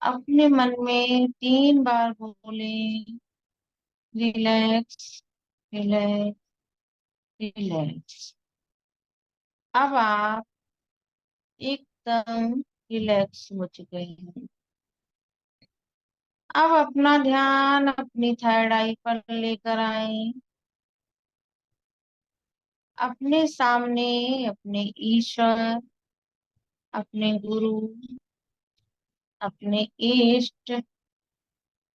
अपने मन में 3 बार बोले, रिलैक्स, रिलैक्स, रिलैक्स। अब आप एकदम रिलैक्स हो चुके हैं। अब अपना ध्यान अपनी थर्ड आई पर लेकर आए। अपने सामने अपने ईश्वर, अपने गुरु, अपने इष्ट,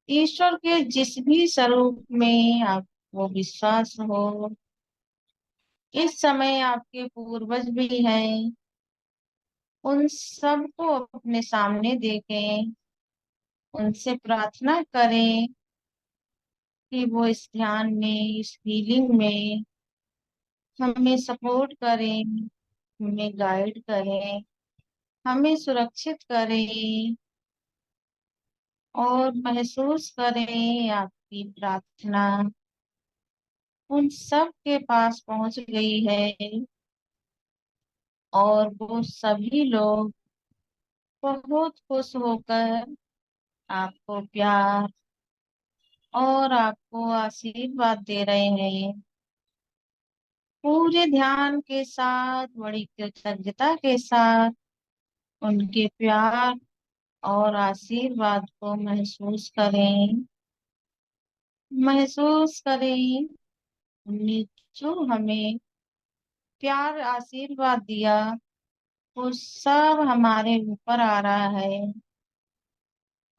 ईश्वर के जिस भी स्वरूप में आपको विश्वास हो, इस समय आपके पूर्वज भी हैं, उन सबको अपने सामने देखें, उनसे प्रार्थना करें कि वो इस ध्यान में, इस फीलिंग में हमें सपोर्ट करें, हमें गाइड करें, हमें सुरक्षित करें और महसूस करें आपकी प्रार्थना उन सब के पास पहुंच गई है और वो सभी लोग बहुत खुश होकर आपको प्यार और आपको आशीर्वाद दे रहे हैं। पूरे ध्यान के साथ, बड़ी कृतज्ञता के साथ उनके प्यार और आशीर्वाद को महसूस करें। महसूस करें उन्हें, जो हमें प्यार आशीर्वाद दिया वो सब हमारे ऊपर आ रहा है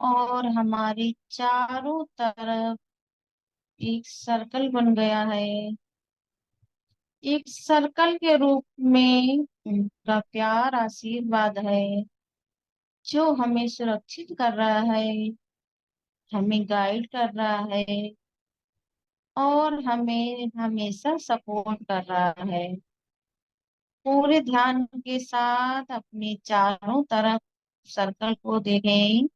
और हमारी चारों तरफ एक सर्कल बन गया है। एक सर्कल के रूप में उनका प्यार आशीर्वाद है जो हमें सुरक्षित कर रहा है, हमें गाइड कर रहा है और हमें हमेशा सपोर्ट कर रहा है। पूरे ध्यान के साथ अपने चारों तरफ सर्कल को देखें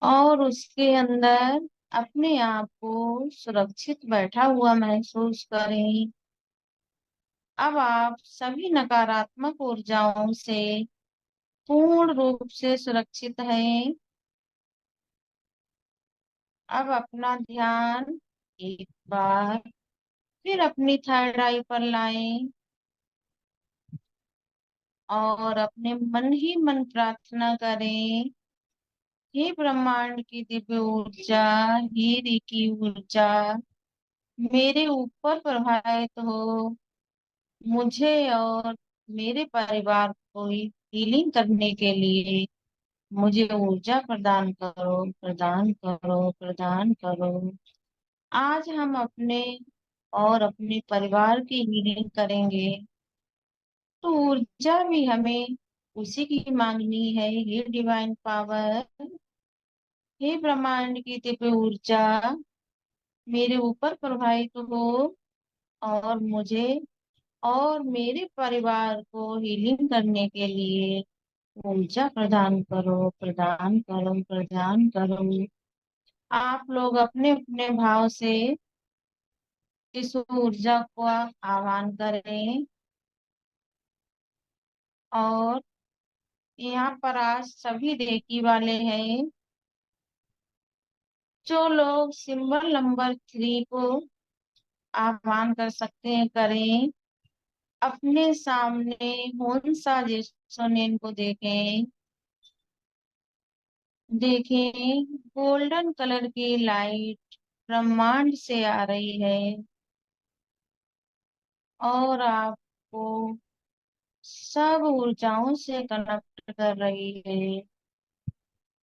और उसके अंदर अपने आप को सुरक्षित बैठा हुआ महसूस करें। अब आप सभी नकारात्मक ऊर्जाओं से पूर्ण रूप से सुरक्षित हैं। अब अपना ध्यान एक बार फिर अपनी थर्ड आई पर लाएं और अपने मन ही मन प्रार्थना करें, हे ब्रह्मांड की दिव्य ऊर्जा, हे री की ऊर्जा, मेरे ऊपर प्रवाहित हो, मुझे और मेरे परिवार को हीलिंग करने के लिए मुझे ऊर्जा प्रदान करो, प्रदान करो, प्रदान करो। आज हम अपने और अपने परिवार की हीलिंग करेंगे, तो ऊर्जा भी हमें उसी की मांगनी है। ये डिवाइन पावर, हे ब्रह्मांड की दिव्य ऊर्जा, मेरे ऊपर प्रवाहित हो और मुझे और मेरे परिवार को हीलिंग करने के लिए ऊर्जा प्रदान करो, प्रदान करो, प्रदान करो। आप लोग अपने अपने भाव से इस ऊर्जा को आह्वान करें और यहाँ पर आज सभी रेकी वाले हैं। जो लोग सिंबल नंबर 3 को आह्वान कर सकते हैं करें। अपने सामने होन्सा जेसोनेन को देखें, देखें गोल्डन कलर की लाइट ब्रह्मांड से आ रही है और आपको सब ऊर्जाओं से कनेक्ट कर रही है।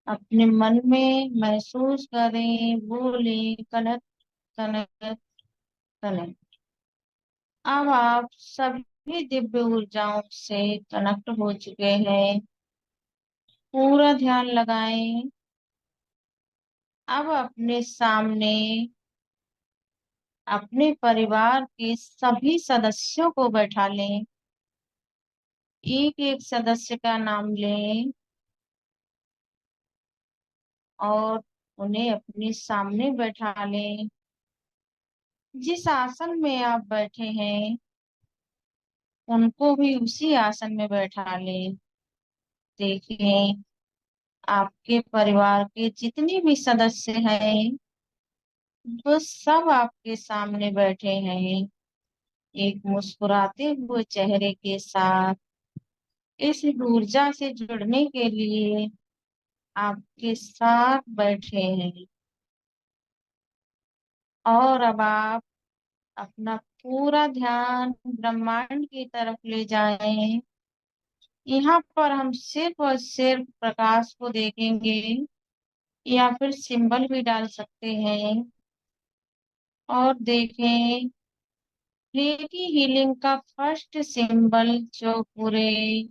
अपने मन में महसूस करें, बोलें, कनेक्ट, कनेक्ट, कनेक्ट। अब आप सभी दिव्य ऊर्जाओं से कनेक्ट हो चुके हैं। पूरा ध्यान लगाएं। अब अपने सामने अपने परिवार के सभी सदस्यों को बैठा लें। एक एक सदस्य का नाम लें और उन्हें अपने सामने बैठा लें। जिस आसन में आप बैठे हैं उनको भी उसी आसन में बैठा लें। देखें आपके परिवार के जितने भी सदस्य हैं वो सब आपके सामने बैठे हैं, एक मुस्कुराते हुए चेहरे के साथ इस ऊर्जा से जुड़ने के लिए आपके साथ बैठे हैं। और अब आप अपना पूरा ध्यान ब्रह्मांड की तरफ ले जाएं। यहाँ पर हम सिर्फ और सिर्फ प्रकाश को देखेंगे, या फिर सिंबल भी डाल सकते हैं। और देखें, रेकी हीलिंग का फर्स्ट सिंबल जो पूरे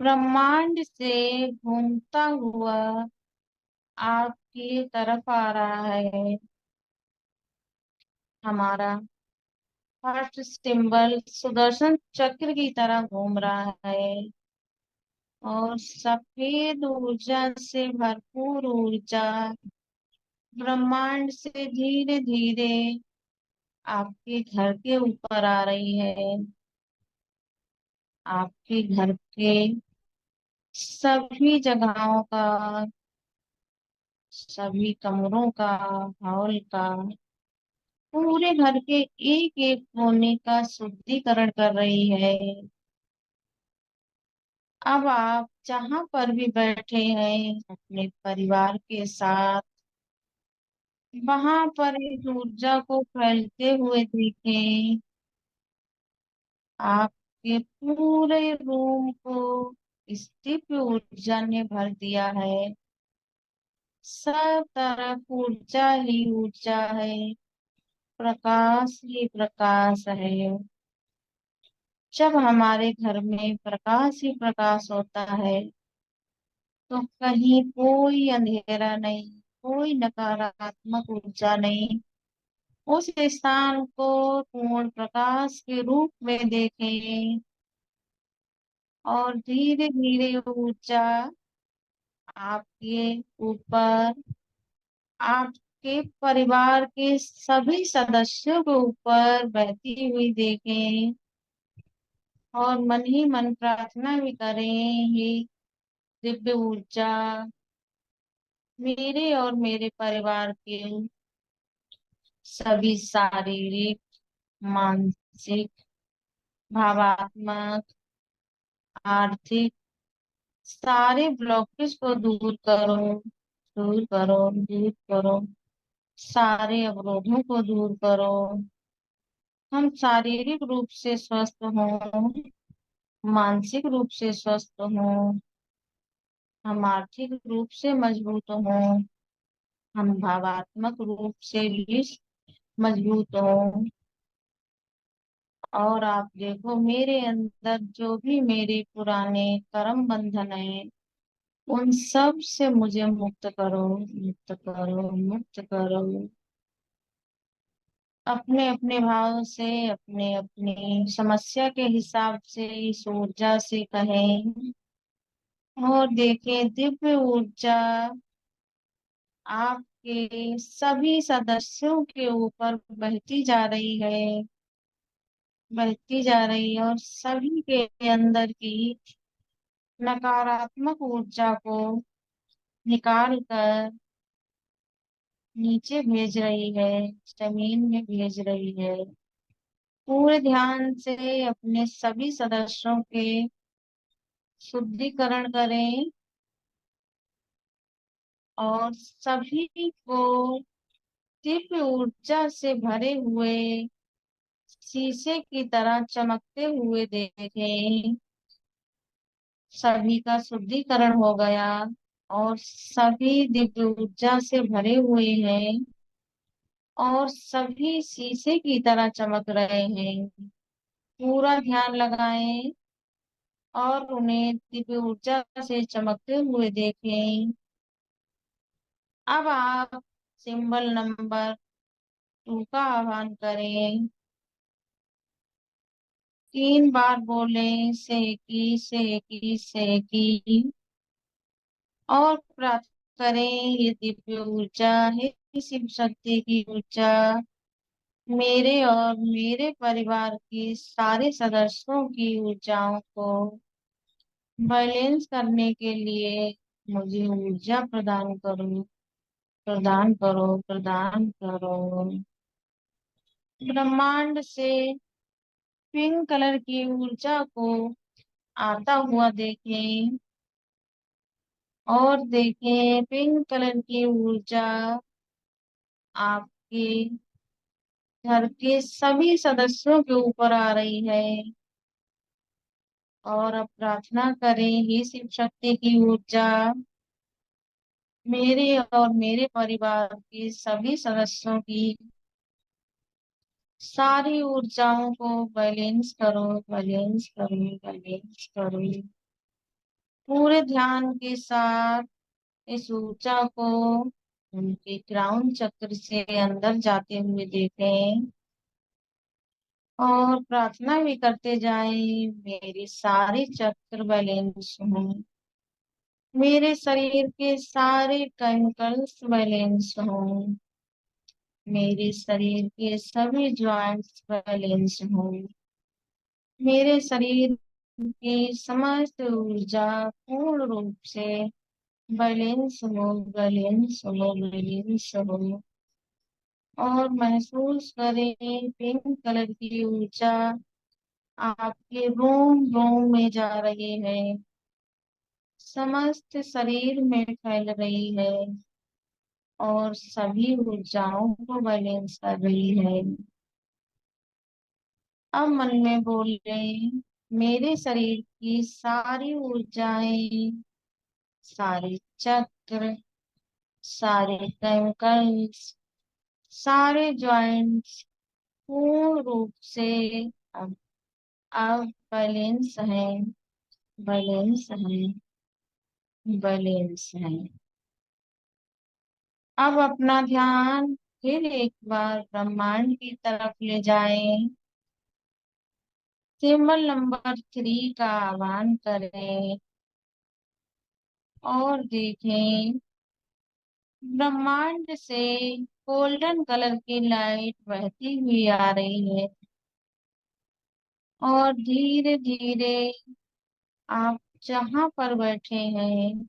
ब्रह्मांड से घूमता हुआ आपकी तरफ आ रहा है। हमारा फर्स्ट सिंबल सुदर्शन चक्र की तरह घूम रहा है, और सफेद ऊर्जा से भरपूर ऊर्जा ब्रह्मांड से धीरे धीरे आपके घर के ऊपर आ रही है। आपके घर के सभी जगहों का, सभी कमरों का, हॉल का, पूरे घर के एक एक कोने का शुद्धिकरण कर रही है। अब आप जहाँ पर भी बैठे हैं अपने परिवार के साथ, वहां पर इस ऊर्जा को फैलते हुए देखें। आपके पूरे रूम को इस दिव्य ऊर्जा ने भर दिया है। सब तरफ ऊर्जा ही ऊर्जा है, प्रकाश ही प्रकाश है। जब हमारे घर में प्रकाश ही प्रकाश होता है तो कहीं कोई अंधेरा नहीं, कोई नकारात्मक ऊर्जा नहीं। उस स्थान को पूर्ण प्रकाश के रूप में देखें, और धीरे धीरे ऊर्जा आपके ऊपर, आपके परिवार के सभी सदस्यों के ऊपर बहती हुई देखें। और मन ही मन प्रार्थना भी करें, ये दिव्य ऊर्जा मेरे और मेरे परिवार के सभी शारीरिक, मानसिक, भावात्मक, आर्थिक सारे ब्लॉकेज को दूर करो, दूर करो, दूर करो। सारे अवरोधों को दूर करो। हम शारीरिक रूप से स्वस्थ हों, मानसिक रूप से स्वस्थ हों, हम आर्थिक रूप से मजबूत हों, हम भावात्मक रूप से भी मजबूत हों। और आप देखो, मेरे अंदर जो भी मेरे पुराने कर्म बंधन है, उन सब से मुझे मुक्त करो, मुक्त करो, मुक्त करो। अपने अपने भाव से, अपने अपनी समस्या के हिसाब से इस ऊर्जा से कहें। और देखें, दिव्य ऊर्जा आपके सभी सदस्यों के ऊपर बहती जा रही है, बहती जा रही है, और सभी के अंदर की नकारात्मक ऊर्जा को निकाल कर नीचे भेज रही है, जमीन में भेज रही है। पूरे ध्यान से अपने सभी सदस्यों के शुद्धिकरण करें, और सभी को दिव्य ऊर्जा से भरे हुए शीशे की तरह चमकते हुए देखें। सभी का शुद्धिकरण हो गया, और सभी दिव्य ऊर्जा से भरे हुए हैं, और सभी शीशे की तरह चमक रहे हैं। पूरा ध्यान लगाएं और उन्हें दिव्य ऊर्जा से चमकते हुए देखें। अब आप सिंबल नंबर 2 का आह्वान करें। 3 बार बोलें, सेकी सेकी सेकी। और प्रार्थना करें, ये दिव्य ऊर्जा है, शिव शक्ति की ऊर्जा मेरे और मेरे परिवार के सारे सदस्यों की ऊर्जाओं को बैलेंस करने के लिए मुझे ऊर्जा प्रदान करो, प्रदान करो, प्रदान करो। ब्रह्मांड से पिंक कलर की ऊर्जा को आता हुआ देखें, और देखें पिंक कलर की ऊर्जा आपके घर के सभी सदस्यों के ऊपर आ रही है। और अब प्रार्थना करें, हे शिव शक्ति की ऊर्जा मेरे और मेरे परिवार के सभी सदस्यों की सारी ऊर्जाओं को बैलेंस करो, बैलेंस करो, बैलेंस करो। पूरे ध्यान के साथ इस ऊर्जा को उनके क्राउन चक्र से अंदर जाते हुए देखें, और प्रार्थना भी करते जाएं, मेरे सारे चक्र बैलेंस हों, मेरे शरीर के सारे केमिकल्स बैलेंस हों, मेरे शरीर के सभी ज्वाइंट्स बैलेंस हों, मेरे शरीर की समस्त ऊर्जा पूर्ण रूप से बैलेंस हो, बैलेंस हो, बैलेंस हो। और महसूस करें पिंक कलर की ऊर्जा आपके रोम रोम में जा रही है, समस्त शरीर में फैल रही है, और सभी ऊर्जाओं को बैलेंस कर रही है। अब मन में बोल रहे, मेरे शरीर की सारी ऊर्जाएं, सारे चक्र, सारे केमिकल्स, सारे जॉइंट्स पूर्ण रूप से अब अब बैलेंस है, बैलेंस है, बैलेंस है। अब अपना ध्यान फिर एक बार ब्रह्मांड की तरफ ले जाएं। सिंबल नंबर 3 का आह्वान करें, और देखें ब्रह्मांड से गोल्डन कलर की लाइट बहती हुई आ रही है, और धीरे धीरे आप जहाँ पर बैठे हैं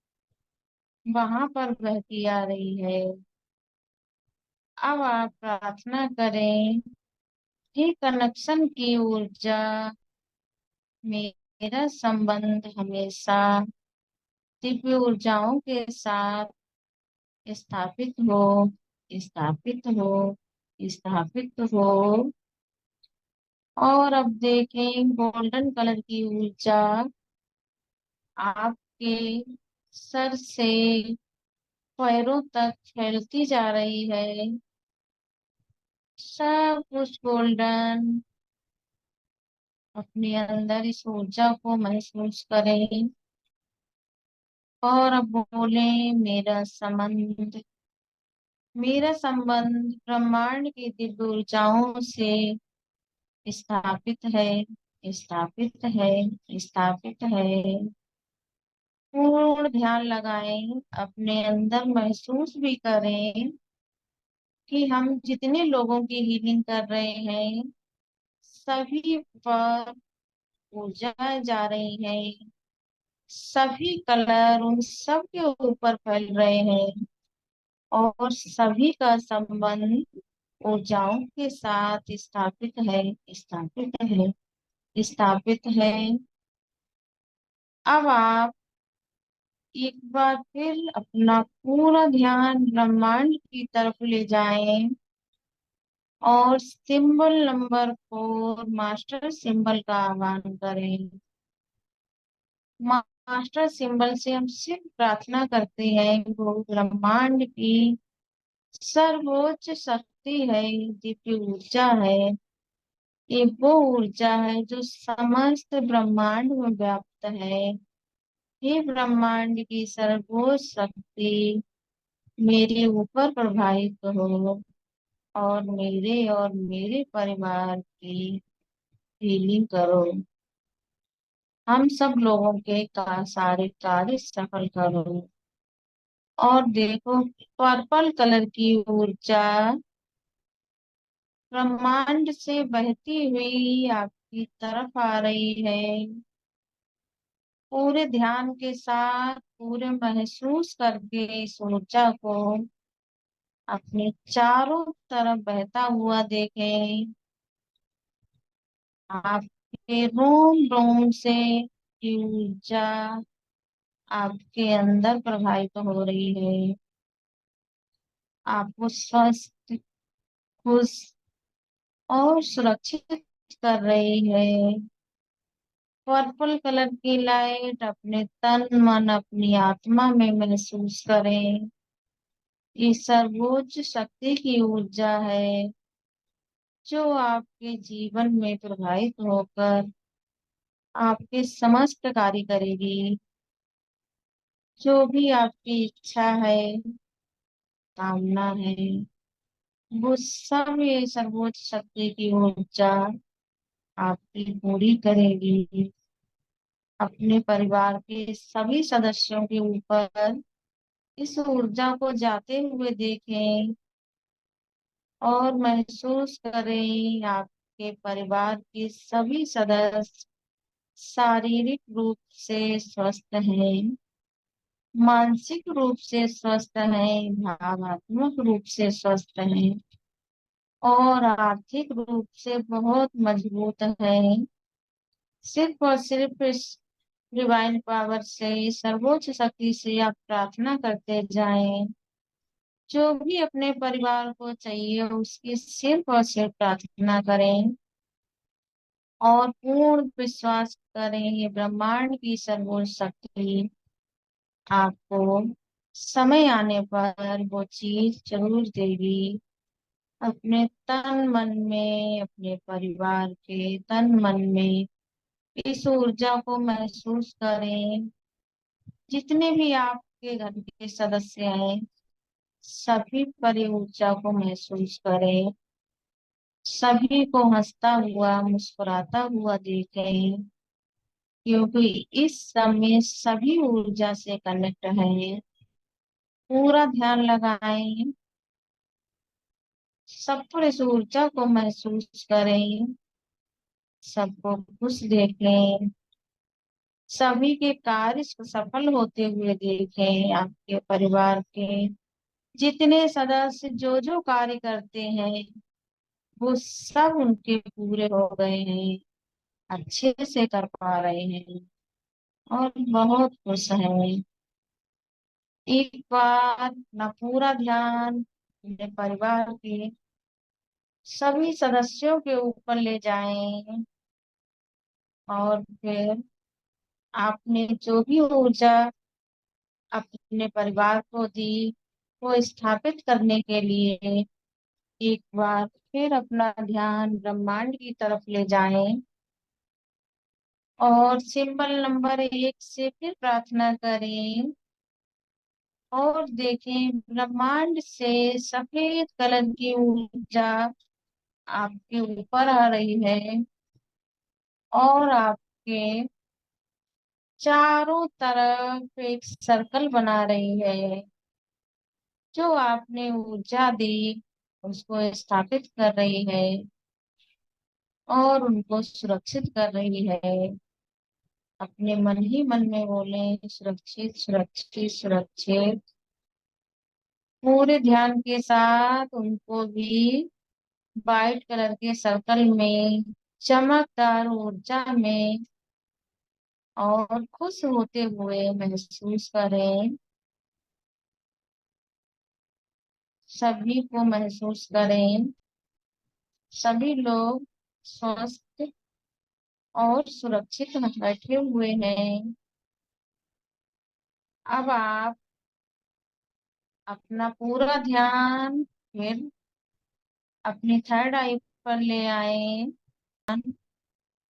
वहां पर बहती आ रही है। अब आप प्रार्थना करें, हे कनेक्शन की ऊर्जा मेरा संबंध हमेशा दिव्य ऊर्जाओं के साथ स्थापित हो, स्थापित हो, स्थापित हो। और अब देखें गोल्डन कलर की ऊर्जा आपके सर से पैरों तक फैलती जा रही है। सब कुछ गोल्डन, अपने अंदर इस ऊर्जा को महसूस करें, और अब बोले, मेरा संबंध, मेरा संबंध ब्रह्मांड की दिव्य ऊर्जाओं से स्थापित है, स्थापित है, स्थापित है। पूर्ण ध्यान लगाएं, अपने अंदर महसूस भी करें कि हम जितने लोगों की हीलिंग कर रहे हैं सभी पर ऊर्जा जा रही है, सभी कलर उन सब के ऊपर फैल रहे हैं, और सभी का संबंध ऊर्जाओं के साथ स्थापित है, स्थापित है, स्थापित है। अब आप एक बार फिर अपना पूरा ध्यान ब्रह्मांड की तरफ ले जाएं, और सिंबल नंबर 4 मास्टर सिंबल का आह्वान करें। मास्टर सिंबल से हम सिर्फ प्रार्थना करते हैं, वो ब्रह्मांड की सर्वोच्च शक्ति है, दिव्य ऊर्जा है। ये वो ऊर्जा है जो समस्त ब्रह्मांड में व्याप्त है। ये ब्रह्मांड की सर्वोच्च शक्ति मेरे ऊपर प्रभावित हो, और मेरे परिवार की हीलिंग करो। हम सब लोगों के सारे कार्य सफल करो। और देखो पर्पल कलर की ऊर्जा ब्रह्मांड से बहती हुई आपकी तरफ आ रही है, पूरे ध्यान के साथ पूरे महसूस करके इस ऊर्जा को अपने चारों तरफ बहता हुआ देखें। आपके रोम रोम से ये ऊर्जा आपके अंदर प्रवाहित हो रही है, आपको स्वस्थ, खुश और सुरक्षित कर रही है। पर्पल कलर की लाइट अपने तन मन अपनी आत्मा में महसूस करें। ये सर्वोच्च शक्ति की ऊर्जा है जो आपके जीवन में प्रवाहित होकर आपके समस्त कार्य करेगी। जो भी आपकी इच्छा है, कामना है, वो सब ये सर्वोच्च शक्ति की ऊर्जा आपकी पूरी करेगी। अपने परिवार के सभी सदस्यों के ऊपर इस ऊर्जा को जाते हुए देखें और महसूस करें आपके परिवार के सभी सदस्य शारीरिक रूप से स्वस्थ हैं, मानसिक रूप से स्वस्थ हैं, भावनात्मक रूप से स्वस्थ हैं और आर्थिक रूप से बहुत मजबूत हैं। सिर्फ और सिर्फ इस डिवाइन पावर से, सर्वोच्च शक्ति से आप प्रार्थना करते जाएं। जो भी अपने परिवार को चाहिए उसकी सिर्फ और सिर्फ प्रार्थना करें और पूर्ण विश्वास करें ये ब्रह्मांड की सर्वोच्च शक्ति आपको समय आने पर वो चीज जरूर देगी। अपने तन मन में, अपने परिवार के तन मन में इस ऊर्जा को महसूस करें। जितने भी आपके घर के सदस्य हैं, सभी पर ये ऊर्जा को महसूस करें। सभी को हंसता हुआ, मुस्कुराता हुआ देखें, क्योंकि इस समय सभी ऊर्जा से कनेक्ट हैं। पूरा ध्यान लगाएं, सब पर इस ऊर्जा को महसूस करें, सबको खुश देखें, सभी के कार्य सफल होते हुए देखें। आपके परिवार के जितने सदस्य जो जो कार्य करते हैं वो सब उनके पूरे हो गए हैं, अच्छे से कर पा रहे हैं और बहुत खुश हैं। एक बार अपना पूरा ध्यान अपने परिवार के सभी सदस्यों के ऊपर ले जाएं और फिर आपने जो भी ऊर्जा अपने परिवार को दी वो स्थापित करने के लिए एक बार फिर अपना ध्यान ब्रह्मांड की तरफ ले जाएं और सिंबल नंबर 1 से फिर प्रार्थना करें और देखें ब्रह्मांड से सफेद कलर की ऊर्जा आपके ऊपर आ रही है और आपके चारों तरफ एक सर्कल बना रही है। जो आपने ऊर्जा दी उसको स्थापित कर रही है और उनको सुरक्षित कर रही है। अपने मन ही मन में बोले सुरक्षित सुरक्षित सुरक्षित। पूरे ध्यान के साथ उनको भी वाइट कलर के सर्कल में, चमकदार ऊर्जा में और खुश होते हुए महसूस करें। सभी को महसूस करें, सभी लोग स्वस्थ और सुरक्षित बैठे हुए हैं। अब आप अपना पूरा ध्यान फिर अपनी थर्ड आई पर ले आए।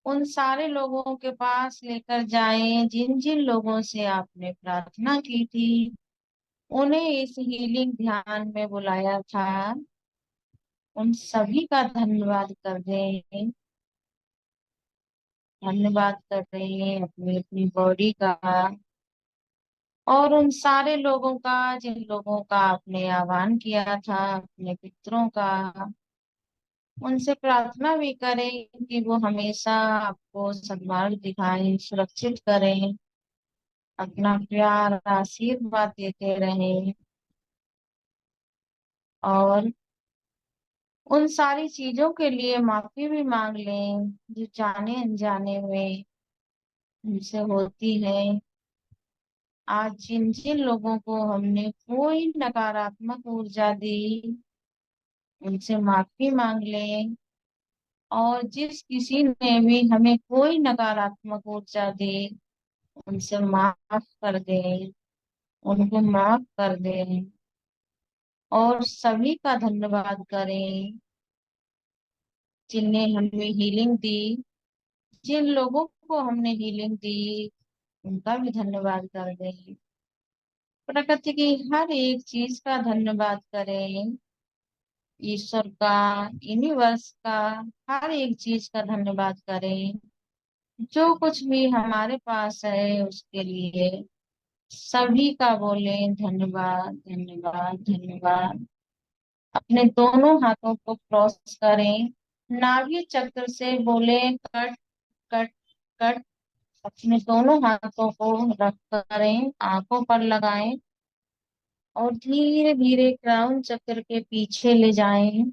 उन सारे लोगों के पास लेकर जाएं जिन जिन लोगों से आपने प्रार्थना की थी, उन्हें इस हीलिंग ध्यान में बुलाया था। उन सभी का धन्यवाद कर दें, धन्यवाद कर रहे हैं अपनी अपनी बॉडी का और उन सारे लोगों का जिन लोगों का आपने आह्वान किया था, अपने पितरों का। उनसे प्रार्थना भी करें कि वो हमेशा आपको सद्मार्ग दिखाएं, सुरक्षित करें अपना प्यार आशीर्वाद देते रहें, और उन सारी चीजों के लिए माफी भी मांग लें जो जाने अनजाने में हमसे होती है। आज जिन जिन लोगों को हमने कोई नकारात्मक ऊर्जा दी, उनसे माफी मांग लें, और जिस किसी ने भी हमें कोई नकारात्मक ऊर्जा दी, उनसे माफ कर दें, उनको माफ कर दें, और सभी का धन्यवाद करें जिनने हमें हीलिंग दी। जिन लोगों को हमने हीलिंग दी, उनका भी धन्यवाद कर दें। प्रकृति की हर एक चीज का धन्यवाद करें, ईश्वर का, यूनिवर्स का, हर एक चीज का धन्यवाद करें। जो कुछ भी हमारे पास है उसके लिए सभी का बोलें धन्यवाद, धन्यवाद, धन्यवाद। अपने दोनों हाथों को क्रॉस करें, नाभि चक्र से बोले कट, कट, कट। अपने दोनों हाथों को रख करें, आंखों पर लगाएं, और धीरे धीरे क्राउन चक्र के पीछे ले जाएं।